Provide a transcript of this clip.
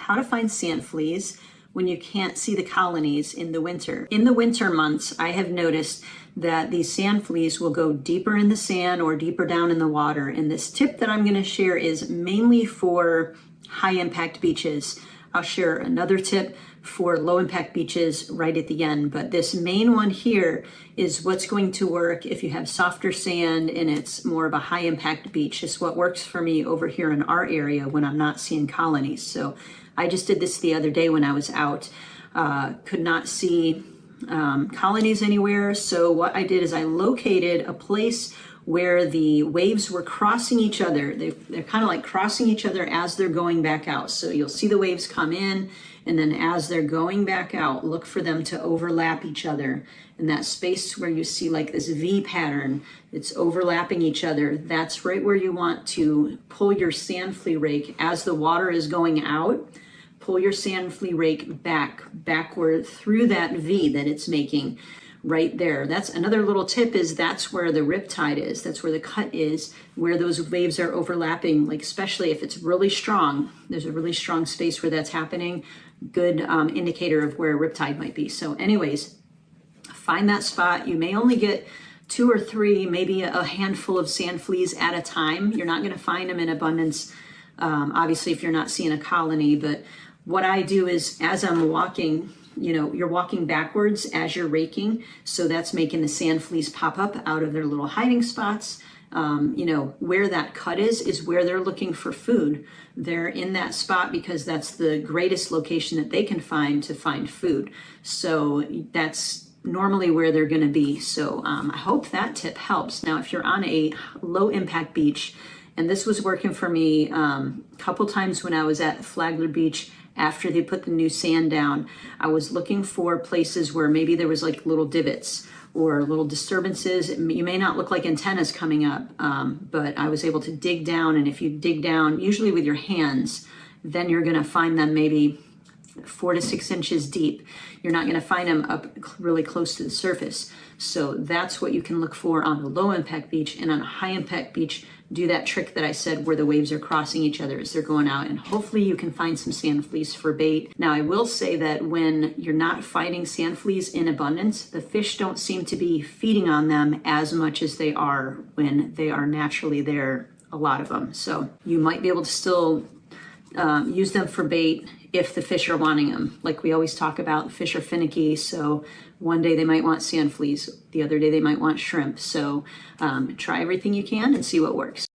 how to find sand fleas when you can't see the colonies in the winter. In the winter months, I have noticed that these sand fleas will go deeper in the sand or deeper down in the water. And this tip that I'm going to share is mainly for high impact beaches. I'll share another tip for low impact beaches right at the end, but this main one here is what's going to work if you have softer sand and it's more of a high impact beach. It's what works for me over here in our area when I'm not seeing colonies. So I just did this the other day when I was out, could not see colonies anywhere. So what I did is I located a place where the waves were crossing each other. They're kind of like crossing each other as they're going back out. So you'll see the waves come in, and then as they're going back out, look for them to overlap each other. And that space where you see like this V pattern, it's overlapping each other. That's right where you want to pull your sand flea rake as the water is going out. Pull your sand flea rake backward through that V that it's making. Right there. That's another little tip, is that's where the riptide is. That's where the cut is, where those waves are overlapping, like especially if it's really strong. There's a really strong space where that's happening. Good indicator of where a riptide might be. So anyways, find that spot. You may only get 2 or 3, maybe a handful of sand fleas at a time. You're not going to find them in abundance, obviously, if you're not seeing a colony. But what I do is, as I'm walking, you know, you're walking backwards as you're raking. So that's making the sand fleas pop up out of their little hiding spots. You know, where that cut is where they're looking for food. They're in that spot because that's the greatest location that they can find to find food. So that's normally where they're going to be. So I hope that tip helps. Now, if you're on a low impact beach, and this was working for me a couple times when I was at Flagler Beach, after they put the new sand down, I was looking for places where maybe there was like little divots or little disturbances. You may not look like antennas coming up, but I was able to dig down. And if you dig down, usually with your hands, then you're gonna find them maybe 4 to 6 inches deep. You're not gonna find them up really close to the surface. So that's what you can look for on a low impact beach. And on a high impact beach, do that trick that I said where the waves are crossing each other as they're going out, and hopefully you can find some sand fleas for bait. Now, I will say that when you're not finding sand fleas in abundance, the fish don't seem to be feeding on them as much as they are when they are naturally there, a lot of them. So you might be able to still use them for bait if the fish are wanting them. Like we always talk about, fish are finicky, so one day they might want sand fleas, the other day they might want shrimp. So try everything you can and see what works.